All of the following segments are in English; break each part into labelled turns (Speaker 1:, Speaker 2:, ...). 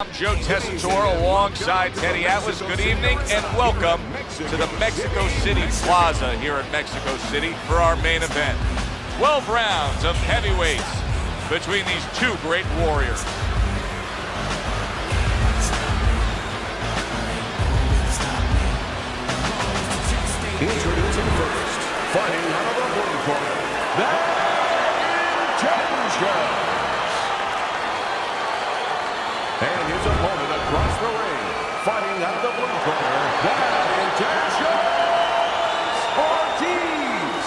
Speaker 1: I'm Joe Tessitore alongside Teddy Atlas. Good evening and welcome to the Mexico City Plaza here in Mexico City for our main event. 12 rounds of heavyweights between these two great warriors.
Speaker 2: Introducing first, fighting out of the blue corner, the Intentions. And his opponent across the ring, fighting out of the blue corner, the Intentions, Ortiz.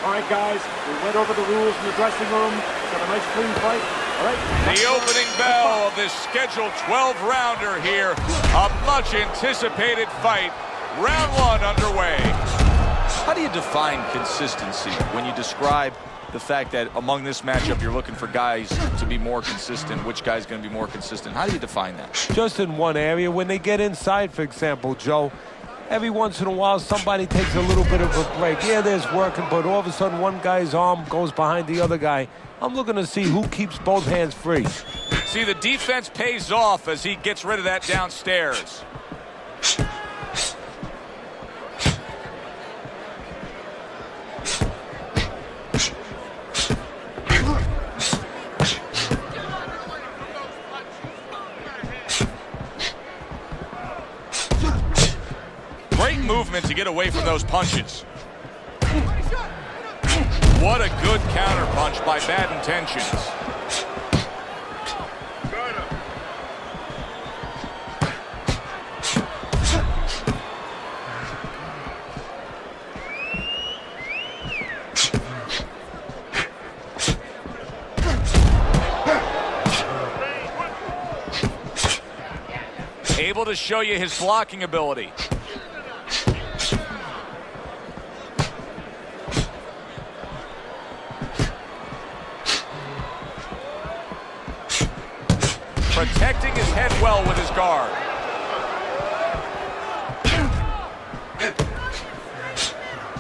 Speaker 3: All right, guys, we went over the rules in the dressing room. Got a nice clean fight. All right.
Speaker 1: The opening bell of this scheduled 12-rounder here. A much-anticipated fight. Round one underway.
Speaker 4: How do you define consistency when you describe the fact that among this matchup you're looking for guys to be more consistent? Which guy's going to be more consistent? How do you define that?
Speaker 5: Just in one area. When they get inside, for example, Joe, every once in a while somebody takes a little bit of a break. Yeah, there's working, but all of a sudden one guy's arm goes behind the other guy. I'm looking to see who keeps both hands free.
Speaker 1: See, the defense pays off as he gets rid of that downstairs. Great movement to get away from those punches. What a good counter punch by Bad Intentions. Able to show you his blocking ability. Protecting his head well with his guard.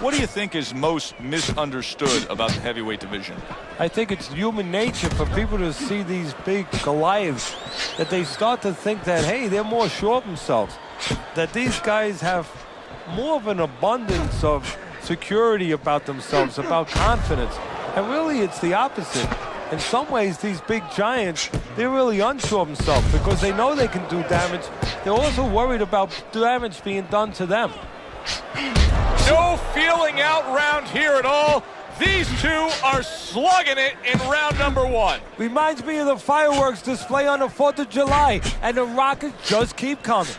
Speaker 4: What do you think is most misunderstood about the heavyweight division?
Speaker 5: I think it's human nature for people to see these big Goliaths that they start to think that, hey, they're more sure of themselves. That these guys have more of an abundance of security about themselves, about confidence. And really, it's the opposite. In some ways, these big giants, they're really unsure of themselves because they know they can do damage. They're also worried about damage being done to them.
Speaker 1: No feeling out round here at all. These two are slugging it in round number one.
Speaker 5: Reminds me of the fireworks display on the 4th of July, and the rockets just keep coming.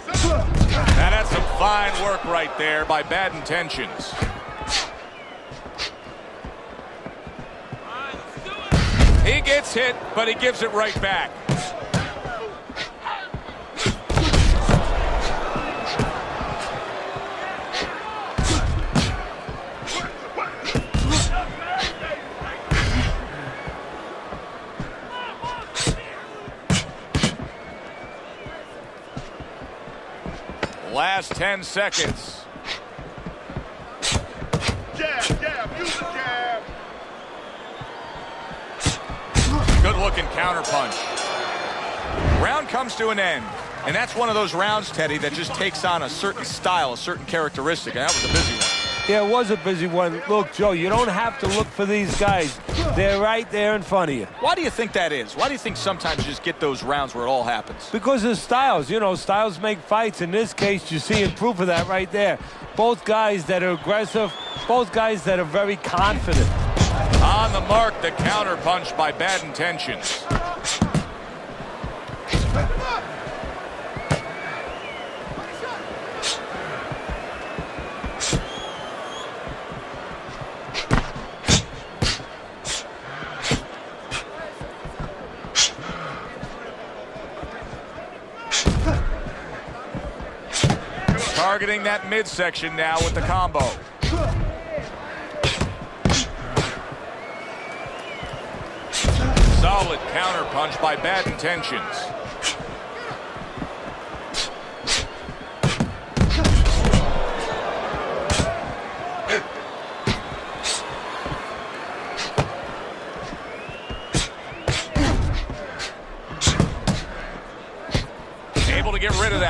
Speaker 1: Now that's some fine work right there by Bad Intentions. He gets hit, but he gives it right back. Last 10 seconds.
Speaker 2: Jab, use the jab.
Speaker 1: Good-looking counter punch. Round comes to an end. And that's one of those rounds, Teddy, that just takes on a certain style, a certain characteristic. And that was a busy one.
Speaker 5: Yeah, it was a busy one. Look, Joe, you don't have to look for these guys. They're right there in front of you.
Speaker 4: Why do you think that is? Why do you think sometimes you just get those rounds where it all happens?
Speaker 5: Because of styles. You know, styles make fights. In this case, you're seeing proof of that right there. Both guys that are aggressive, both guys that are very confident.
Speaker 1: On the mark, the counter punch by Bad Intentions. Targeting that midsection now with the combo. Solid counter punch by Bad Intentions.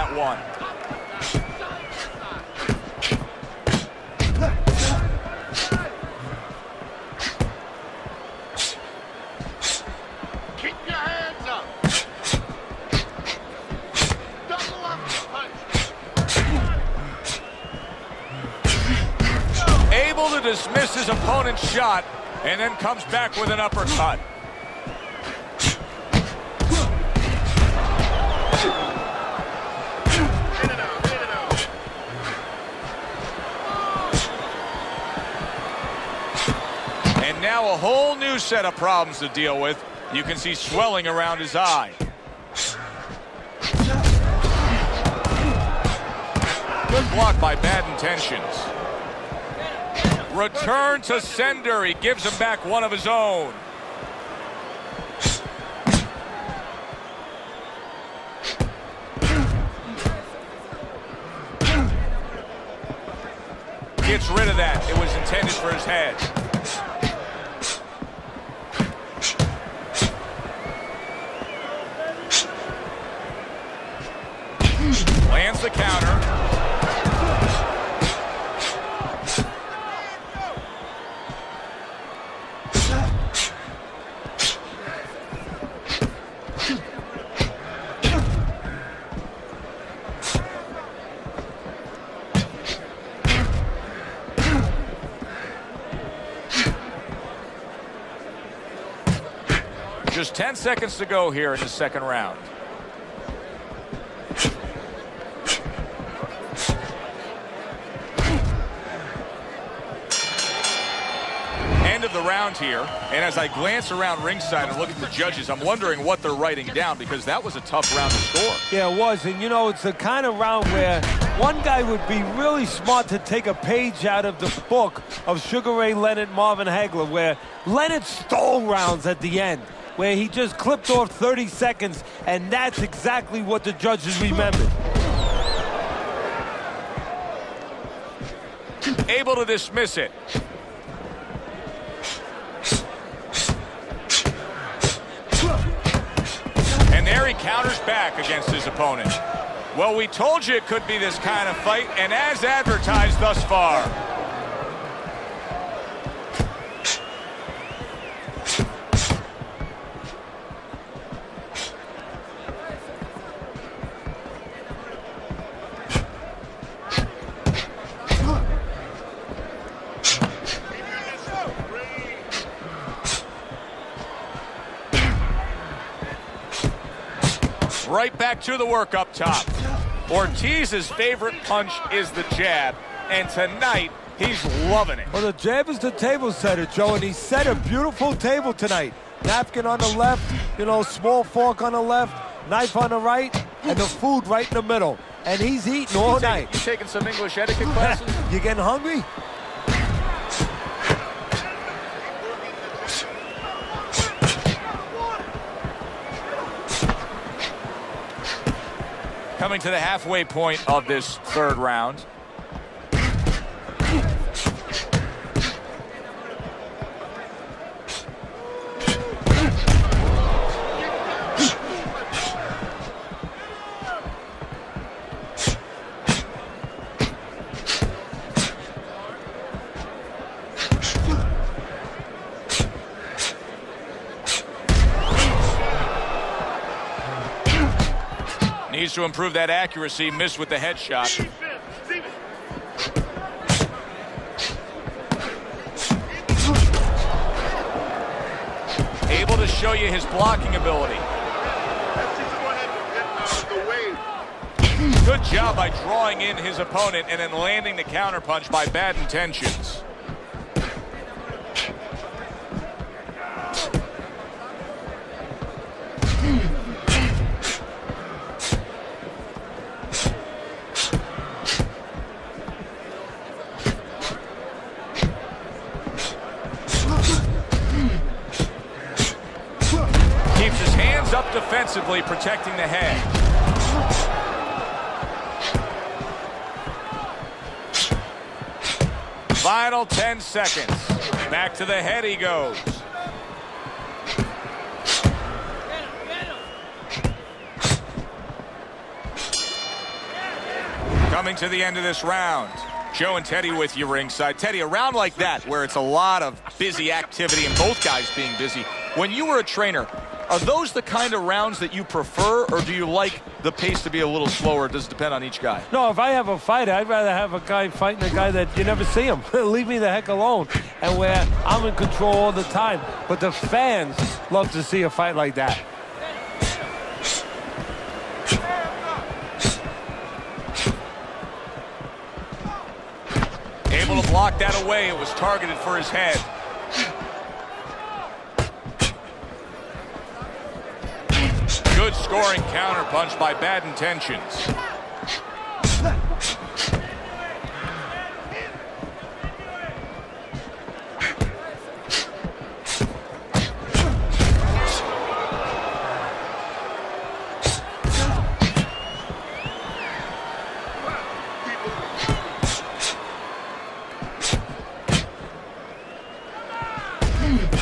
Speaker 1: that one.
Speaker 6: Keep your hands up. Double up punch.
Speaker 1: Able to dismiss his opponent's shot and then comes back with an uppercut. And now a whole new set of problems to deal with. You can see swelling around his eye. Good block by Bad Intentions. Return to sender. He gives him back one of his own. Gets rid of that. It was intended for his head. Lands the counter. Just 10 seconds to go here in the second round. End of the round here, and as I glance around ringside and look at the judges, I'm wondering what they're writing down, because that was a tough round to score.
Speaker 5: Yeah, it was, and you know, it's the kind of round where one guy would be really smart to take a page out of the book of Sugar Ray Leonard, Marvin Hagler, where Leonard stole rounds at the end, where he just clipped off 30 seconds, and that's exactly what the judges remembered.
Speaker 1: Able to dismiss it. And there he counters back against his opponent. Well, we told you it could be this kind of fight, and as advertised thus far. Right back to the work up top. Ortiz's favorite punch is the jab, and tonight he's loving it.
Speaker 5: Well, the jab is the table setter, Joe, and he set a beautiful table tonight. Napkin on the left, you know, small fork on the left, knife on the right, and the food right in the middle. And he's eating all night.
Speaker 1: You taking some English etiquette classes?
Speaker 5: You getting hungry?
Speaker 1: Coming to the halfway point of this third round. Needs to improve that accuracy. Missed with the headshot. Able to show you his blocking ability. Good job by drawing in his opponent and then landing the counterpunch by Bad Intentions. Up defensively, protecting the head. Final 10 seconds. Back to the head he goes. Coming to the end of this round. Joe and Teddy with you ringside. Teddy, a round like that where it's a lot of busy activity and both guys being busy. When you were a trainer, are those the kind of rounds that you prefer, or do you like the pace to be a little slower? Does it depend on each guy?
Speaker 5: No, if I have a fight, I'd rather have a guy fighting a guy that you never see him. Leave me the heck alone. And where I'm in control all the time. But the fans love to see a fight like that.
Speaker 1: Able to block that away. It was targeted for his head. Good scoring counterpunch by Bad Intentions.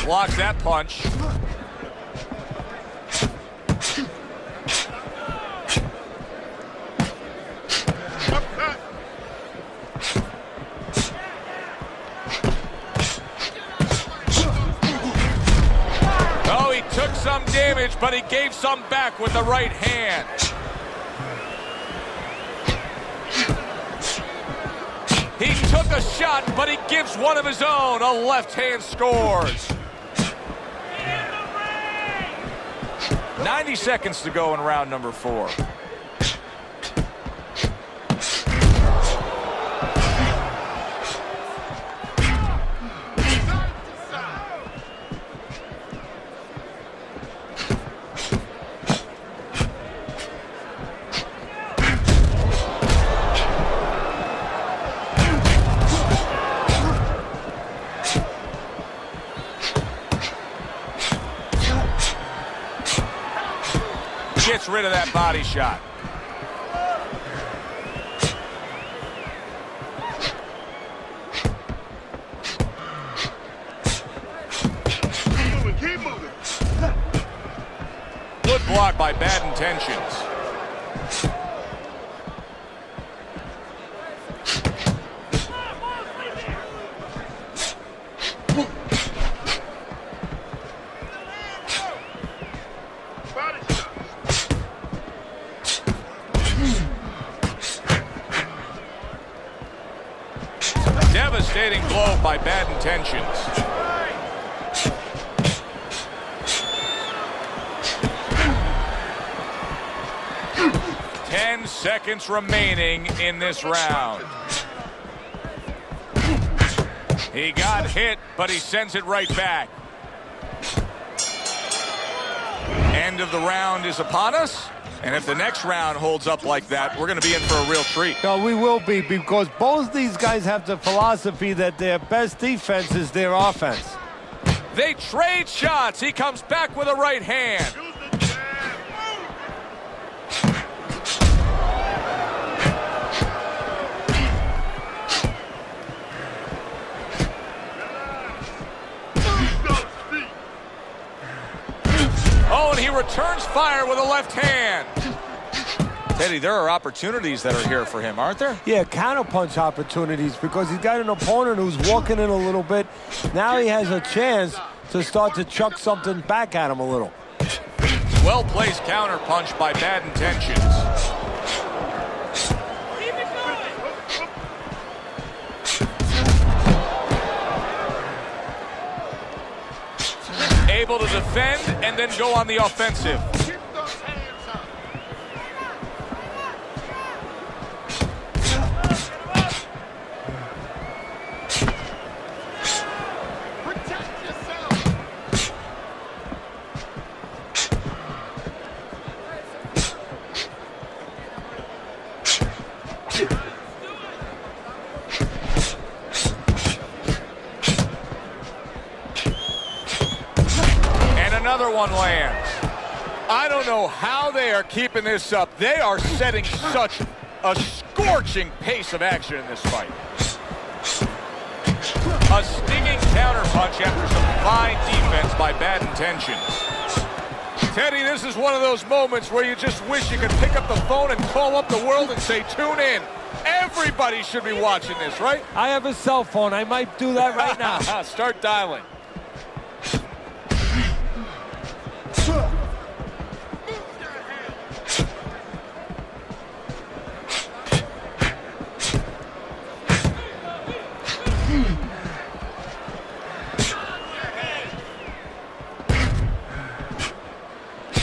Speaker 1: Blocks that punch. Oh, he took some damage, but he gave some back with the right hand. He took a shot, but he gives one of his own. A left hand scores. 90 seconds to go in round number 4. Gets rid of that body shot.
Speaker 6: Keep moving.
Speaker 1: Good block by Bad Intentions. Devastating blow by Bad Intentions. Ten seconds remaining in this round. He got hit, but he sends it right back. End of the round is upon us. And if the next round holds up like that, we're going to be in for a real treat.
Speaker 5: No, we will be, because both these guys have the philosophy that their best defense is their offense.
Speaker 1: They trade shots. He comes back with a right hand. Oh, and he returns fire with a left hand.
Speaker 4: Teddy, there are opportunities that are here for him, aren't there?
Speaker 5: Yeah, counterpunch opportunities, because he's got an opponent who's walking in a little bit. Now he has a chance to start to chuck something back at him a little.
Speaker 1: Well-placed counterpunch by Bad Intentions. Able to defend and then go on the offensive.
Speaker 6: Keep those hands up. Protect yourself.
Speaker 1: Another one lands. I don't know how they are keeping this up. They are setting such a scorching pace of action in this fight. A stinging counterpunch after some fine defense by Bad Intentions. Teddy, this is one of those moments where you just wish you could pick up the phone and call up the world and say, tune in. Everybody should be watching this, right?
Speaker 5: I have a cell phone. I might do that right now.
Speaker 1: Start dialing.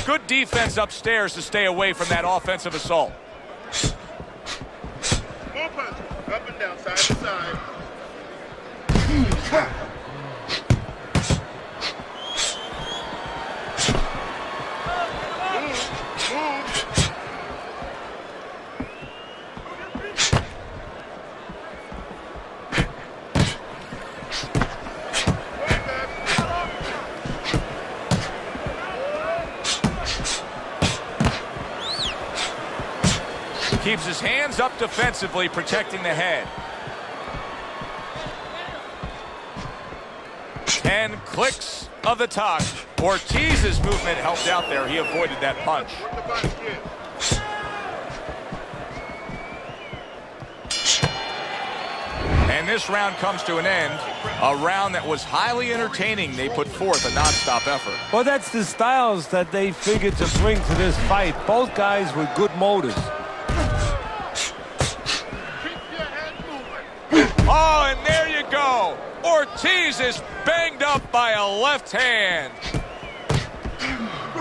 Speaker 1: Good defense upstairs to stay away from that offensive assault.
Speaker 6: More punch. Up and down, side to side. Move.
Speaker 1: Keeps his hands up defensively, protecting the head. 10 clicks of the tuck. Ortiz's movement helped out there. He avoided that punch.
Speaker 6: Work the body kick.
Speaker 1: And this round comes to an end. A round that was highly entertaining. They put forth a nonstop effort.
Speaker 5: Well, that's the styles that they figured to bring to this fight. Both guys with good motors.
Speaker 6: Keep your head moving.
Speaker 1: Oh, and there you go. Ortiz is banged up by a left hand.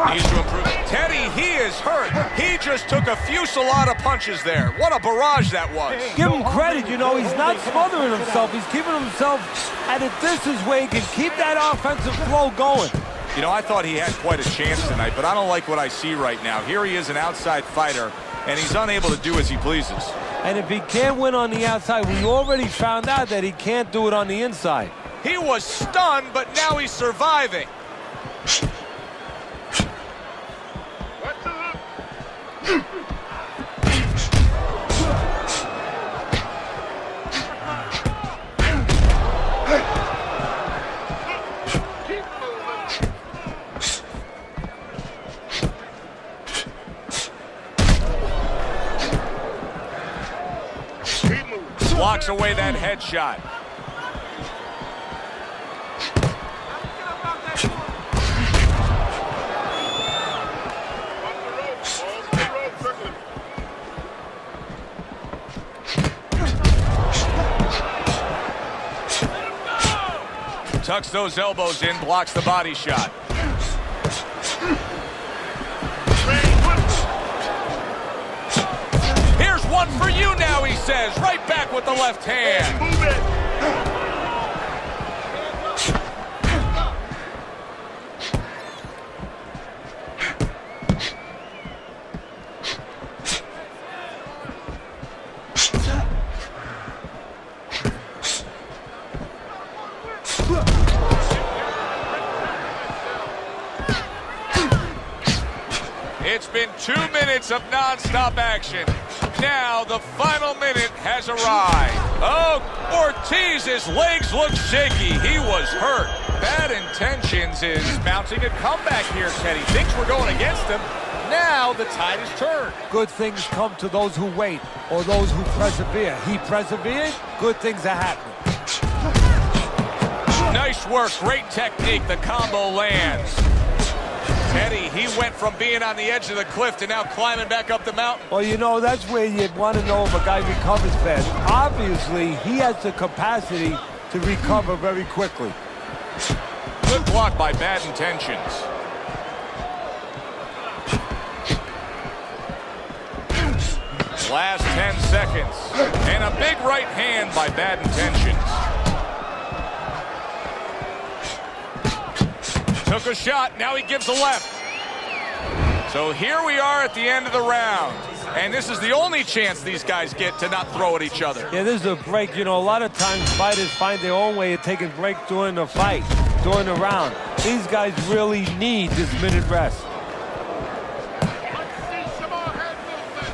Speaker 1: Needs to improve. Teddy, he is hurt. He just took a fusillade of punches there. What a barrage that was.
Speaker 5: Give him credit, you know, he's not smothering himself. He's keeping himself at a distance where he can keep that offensive flow going.
Speaker 1: You know, I thought he had quite a chance tonight, but I don't like what I see right now. Here he is, an outside fighter, and he's unable to do as he pleases.
Speaker 5: And if he can't win on the outside, we already found out that he can't do it on the inside.
Speaker 1: He was stunned, but now he's surviving.
Speaker 6: Watch the hook. Keep moving. Keep moving.
Speaker 1: Blocks away that headshot.
Speaker 6: Off the rope, circling.
Speaker 1: Tucks those elbows in, blocks the body shot. Here's one for you now, he says. Right back with the left hand.
Speaker 6: Move it.
Speaker 1: It's been 2 minutes of nonstop action. Now the final minute has arrived. Oh, Ortiz's legs look shaky. He was hurt. Bad Intentions is mounting a comeback here, Teddy. Things were going against him. Now the tide is turned.
Speaker 5: Good things come to those who wait or those who persevere. He persevered, good things are happening.
Speaker 1: Nice work, great technique. The combo lands. Teddy, he went from being on the edge of the cliff to now climbing back up the mountain.
Speaker 5: Well, you know, that's where you'd want to know if a guy recovers fast. Obviously, he has the capacity to recover very quickly.
Speaker 1: Good block by Bad Intentions. Last 10 seconds. And a big right hand by Bad Intentions. Took a shot, now he gives a left. So here we are at the end of the round. And this is the only chance these guys get to not throw at each other.
Speaker 5: Yeah, this is a break. You know, a lot of times fighters find their own way of taking a break during the fight, during the round. These guys really need this minute rest.
Speaker 6: See some more head movement.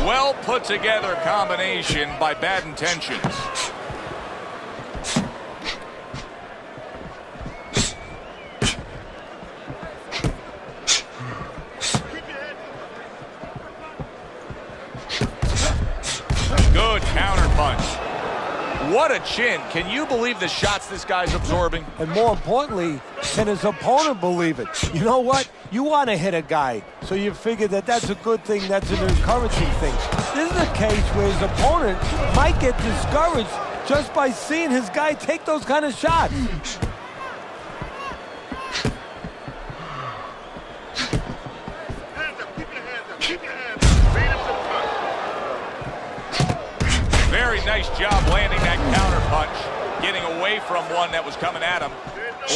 Speaker 1: Well put together combination by Bad Intentions. Good counter punch. What a chin. Can you believe the shots this guy's absorbing?
Speaker 5: And more importantly, can his opponent believe it? You know what? You want to hit a guy, so you figure that that's a good thing, that's an encouraging thing. This is a case where his opponent might get discouraged just by seeing his guy take those kind of shots.
Speaker 6: Hands up, keep your hands up, keep your hands up. Beat him to punch.
Speaker 1: Very nice job landing that counter punch, getting away from one that was coming at him.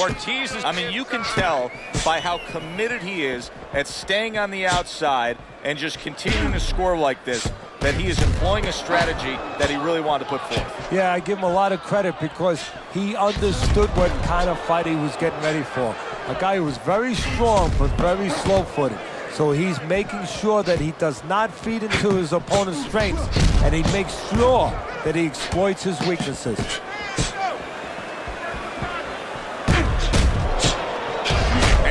Speaker 1: Ortiz is,
Speaker 4: I mean, you can tell by how committed he is at staying on the outside and just continuing to score like this that he is employing a strategy that he really wanted to put forth.
Speaker 5: Yeah, I give him a lot of credit because he understood what kind of fight he was getting ready for. A guy who was very strong but very slow-footed. So he's making sure that he does not feed into his opponent's strengths, and he makes sure that he exploits his weaknesses.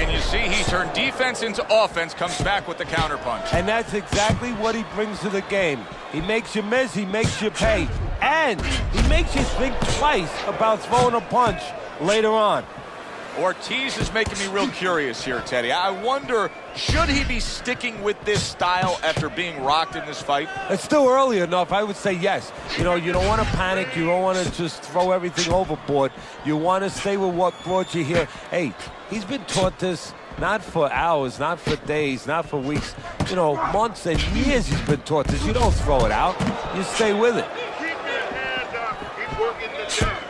Speaker 1: and you see he turned defense into offense, comes back with the counter punch.
Speaker 5: And that's exactly what he brings to the game. He makes you miss, he makes you pay, and he makes you think twice about throwing a punch later on.
Speaker 1: Ortiz is making me real curious here, Teddy. I wonder, should he be sticking with this style after being rocked in this fight?
Speaker 5: It's still early enough. I would say yes. You know, you don't want to panic. You don't want to just throw everything overboard. You want to stay with what brought you here. Hey, he's been taught this not for hours, not for days, not for weeks. You know, months and years he's been taught this. You don't throw it out. You stay with it.
Speaker 6: Keep your hands up. Keep working the jab.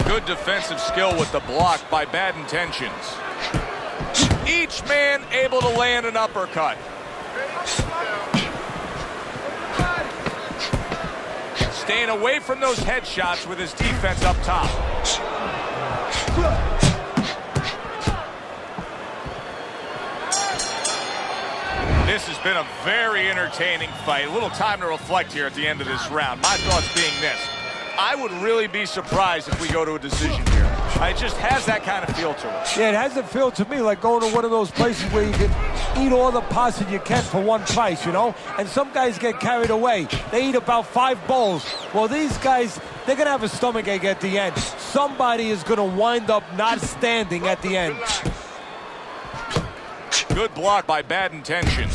Speaker 1: Good defensive skill with the block by Bad Intentions. Each man able to land an uppercut. Staying away from those headshots with his defense up top. This has been a very entertaining fight. A little time to reflect here at the end of this round. My thoughts being this. I would really be surprised if we go to a decision here. It just has that kind of feel to it.
Speaker 5: Yeah, it has a feel to me like going to one of those places where you can eat all the pasta you can for one price, you know? And some guys get carried away. They eat about 5 bowls. Well, these guys, they're going to have a stomachache at the end. Somebody is going to wind up not standing at the end.
Speaker 1: Good block by Bad Intentions.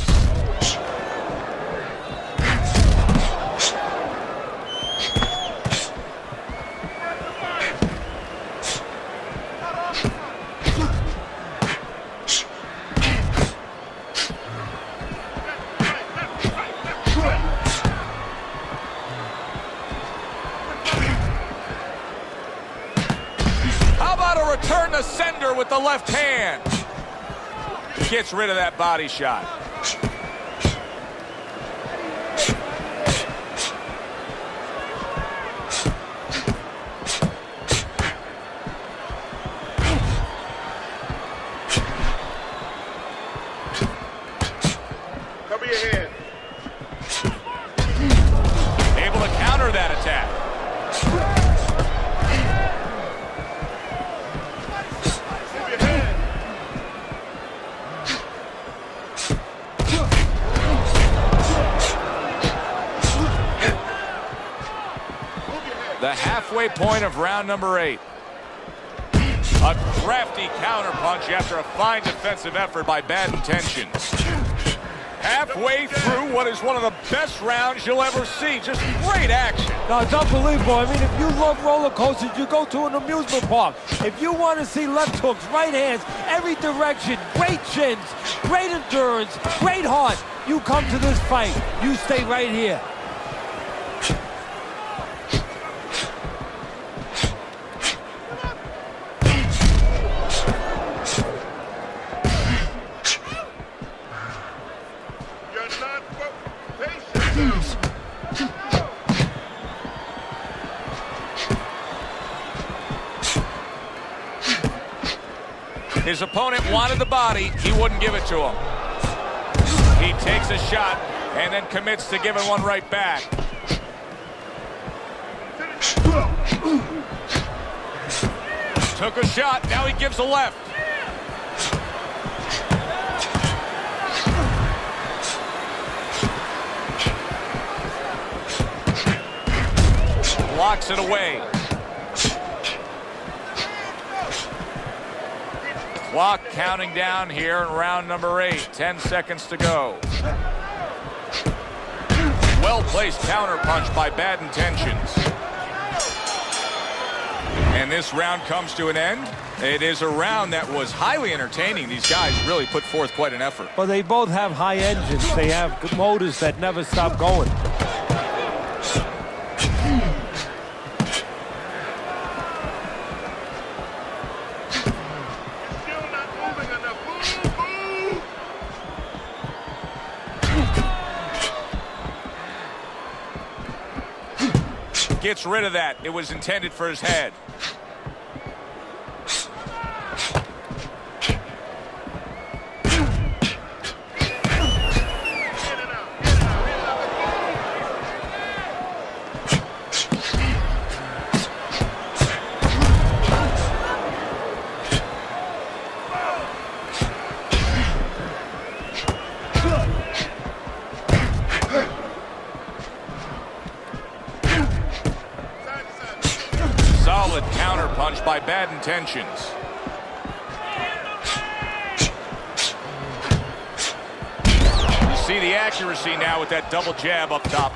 Speaker 1: How about a return to sender with the left hand? Gets rid of that body shot.
Speaker 6: Cover your head.
Speaker 1: Able to counter that attack.
Speaker 6: Move your head.
Speaker 1: The halfway point of round number 8. A crafty counterpunch after a fine defensive effort by Bad Intentions. Halfway through what is one of the best rounds you'll ever see. Just great action.
Speaker 5: No, it's unbelievable. I mean, if you love roller coasters, you go to an amusement park. If you want to see left hooks, right hands, every direction, great chins, great endurance, great heart, you come to this fight. You stay right here.
Speaker 6: You're not patient.
Speaker 1: His opponent wanted the body. He wouldn't give it to him. He takes a shot and then commits to giving one right back. Took a shot. Now he gives a left. Blocks it away. Clock counting down here in round number 8. 10 seconds to go. Well-placed counter punch by Bad Intentions. And this round comes to an end. It is a round that was highly entertaining. These guys really put forth quite an effort.
Speaker 5: Well, they both have high engines. They have good motors that never stop going.
Speaker 1: Gets rid of that. It was intended for his head. Solid counter punch by Bad Intentions. You see the accuracy now with that double jab up top.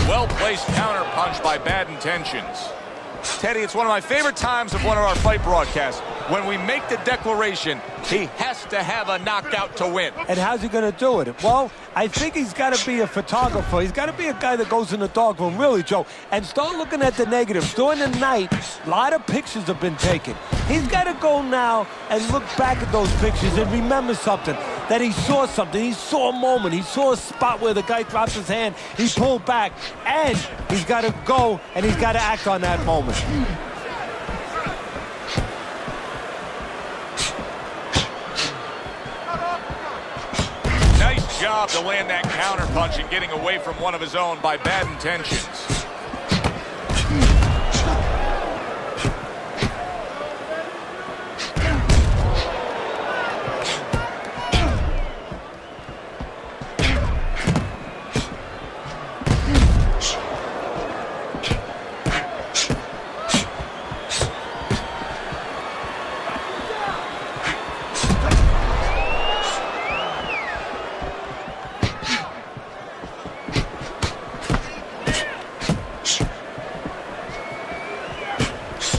Speaker 1: Well-placed counter punch by Bad Intentions. Teddy, it's one of my favorite times of one of our fight broadcasts. When we make the declaration, he has to have a knockout to win.
Speaker 5: And how's he going to do it? Well, I think he's got to be a photographer. He's got to be a guy that goes in the darkroom, really, Joe, and start looking at the negatives. During the night, a lot of pictures have been taken. He's got to go now and look back at those pictures and remember something, that he saw something. He saw a moment. He saw a spot where the guy dropped his hand. He pulled back, and he's got to go, and he's got to act on that moment.
Speaker 1: Nice job to land that counter punch and getting away from one of his own by Bad Intentions.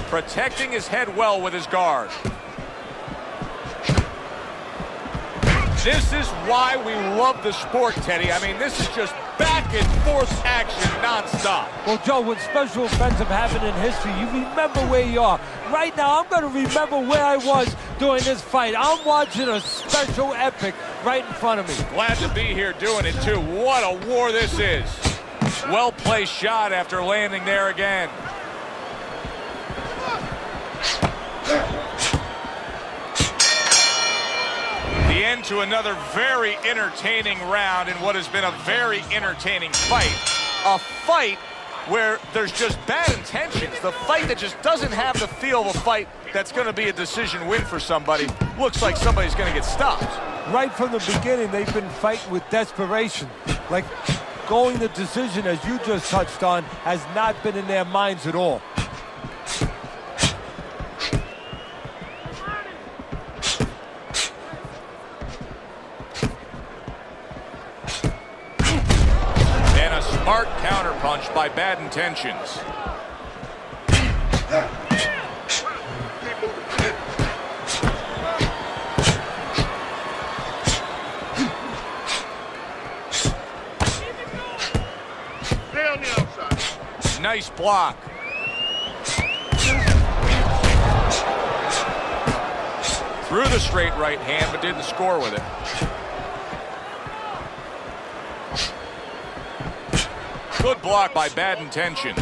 Speaker 1: Protecting his head well with his guard. This is why we love the sport, Teddy. I mean, this is just back and forth action nonstop.
Speaker 5: Well, Joe, when special events have happened in history, you remember where you are. Right now, I'm going to remember where I was during this fight. I'm watching a special epic right in front of me.
Speaker 1: Glad to be here doing it, too. What a war this is. Well-placed shot after landing there again. The end to another very entertaining round in what has been a very entertaining fight. A fight where there's just bad intentions. The fight that just doesn't have the feel of a fight that's going to be a decision win for somebody. Looks like somebody's going to get stopped.
Speaker 5: Right from the beginning, they've been fighting with desperation. Like going the decision, as you just touched on, has not been in their minds at all.
Speaker 1: Smart counter punch by Bad Intentions. Nice block. Threw the straight right hand, but didn't score with it. Good block by Bad Intentions.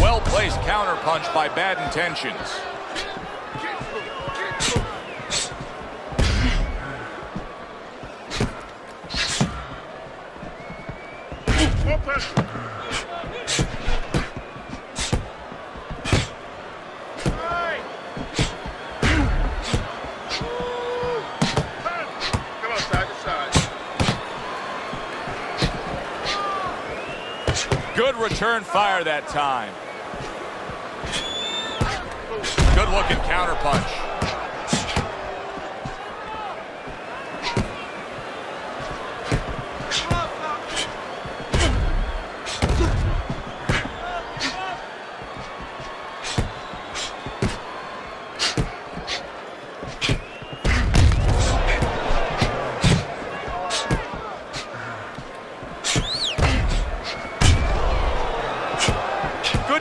Speaker 1: Well-placed counterpunch by Bad Intentions. Good return fire that time. Good looking counterpunch.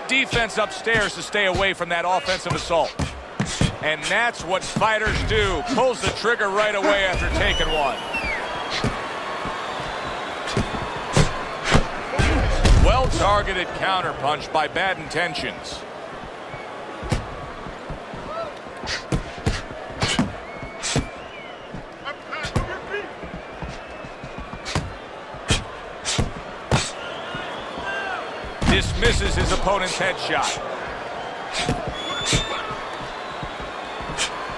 Speaker 1: Defense upstairs to stay away from that offensive assault. And that's what fighters do. Pulls the trigger right away after taking one. Well-targeted counterpunch by Bad Intentions. Dismisses his opponent's headshot.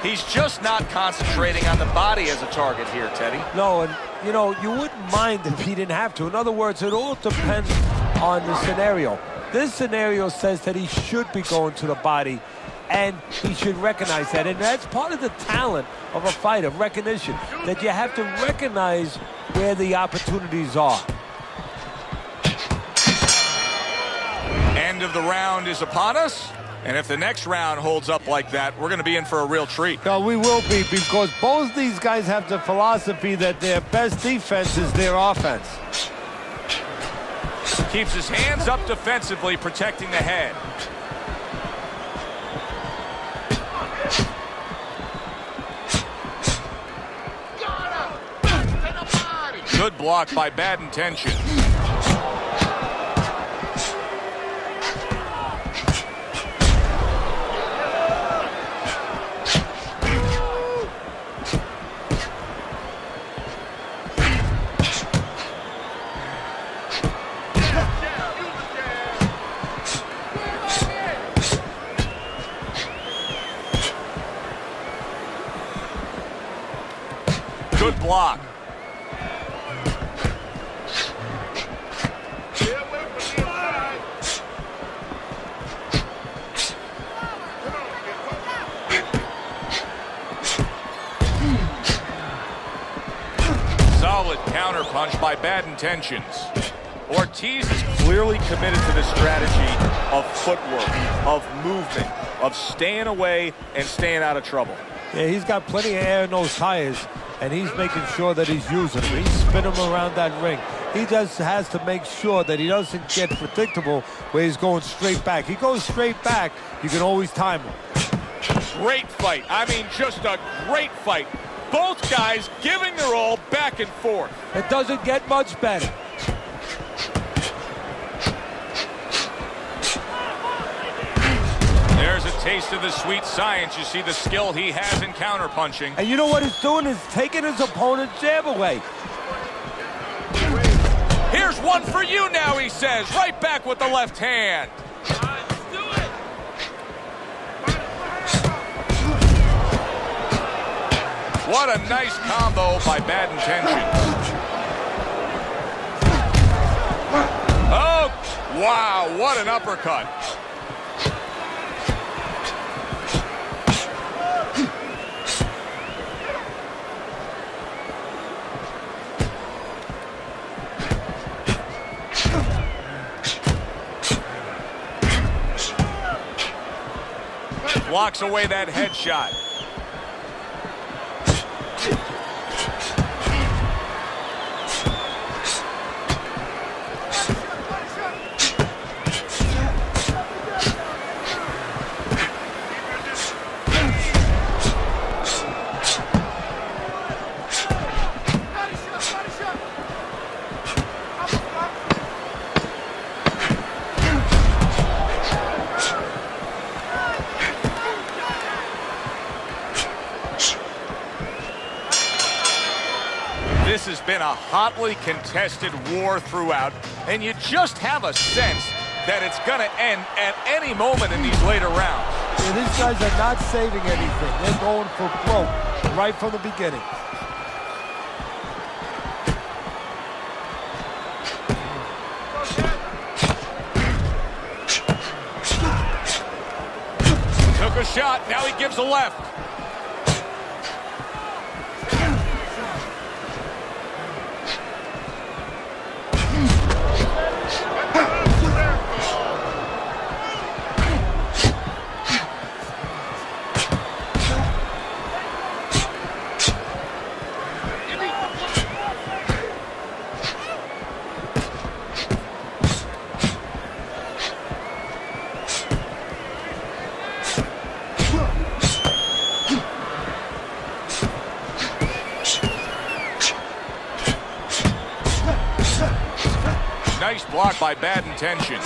Speaker 4: He's just not concentrating on the body as a target here, Teddy.
Speaker 5: No, and you know, you wouldn't mind if he didn't have to. In other words, it all depends on the scenario. This scenario says that he should be going to the body, and he should recognize that. And that's part of the talent of a fighter, recognition, that you have to recognize where the opportunities are.
Speaker 1: End of the round is upon us, and if the next round holds up like that, we're going to be in for a real treat.
Speaker 5: No, we will be, because both these guys have the philosophy that their best defense is their offense.
Speaker 1: Keeps his hands up defensively, protecting the head. Good block by Bad Intentions. Good block. Solid counterpunch by Bad Intentions. Ortiz is clearly committed to the strategy of footwork, of movement, of staying away and staying out of trouble.
Speaker 5: Yeah, he's got plenty of air in those tires, and he's making sure that he's using them. He's spinning them around that ring. He just has to make sure that he doesn't get predictable where he's going straight back. He goes straight back, you can always time him.
Speaker 1: Great fight. I mean, just a great fight. Both guys giving their all back and forth.
Speaker 5: It doesn't get much better.
Speaker 1: There's a taste of the sweet science. You see the skill he has in counterpunching.
Speaker 5: And you know what he's doing is taking his opponent's jab away.
Speaker 1: Here's one for you now, he says. Right back with the left hand. What a nice combo by Bad Intentions. Oh, wow, what an uppercut. Blocks away that headshot. This has been a hotly contested war throughout, and you just have a sense that it's going to end at any moment in these later rounds.
Speaker 5: Yeah, these guys are not saving anything. They're going for broke right from the beginning.
Speaker 1: Took a shot, now he gives a left. Nice block by Bad Intentions.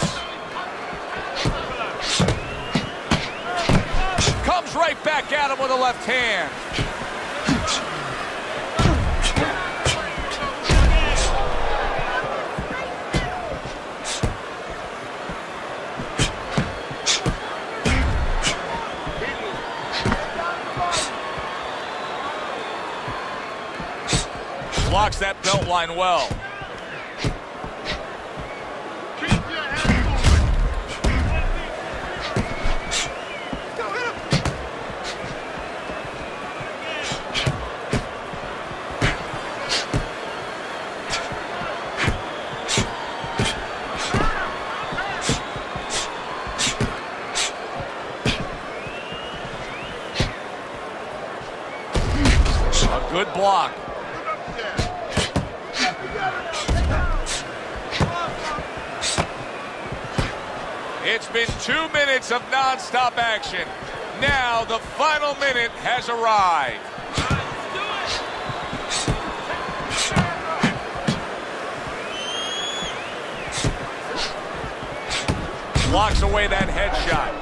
Speaker 1: Comes right back at him with a left hand. Blocks that belt line well. A good block. It's been 2 minutes of non-stop action. Now the final minute has arrived. Blocks away that headshot.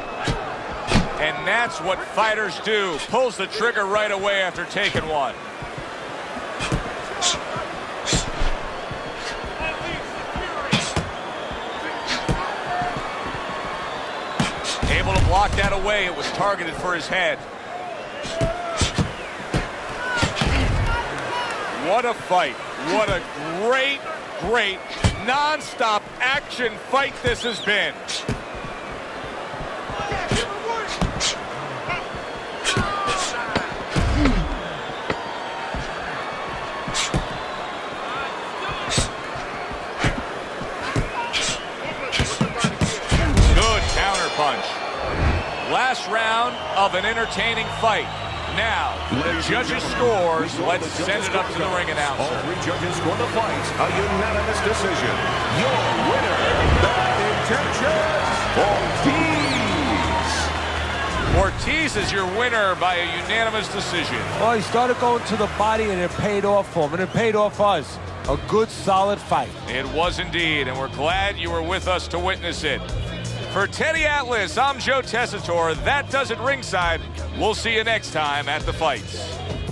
Speaker 1: And that's what fighters do. Pulls the trigger right away after taking one. Able to block that away. It was targeted for his head. What a fight. What a great, great non-stop action fight this has been. Punch. Last round of an entertaining fight. Now, the judges' scores. Let's send it up to the ring announcer.
Speaker 2: All three judges score the fight a unanimous decision. Your winner, Bad Intentions,
Speaker 1: Ortiz is your winner by a unanimous decision.
Speaker 5: Well, he started going to the body, and it paid off for him, and it paid off us. A good, solid fight.
Speaker 1: It was indeed, and we're glad you were with us to witness it. For Teddy Atlas, I'm Joe Tessitore. That does it ringside. We'll see you next time at the fights.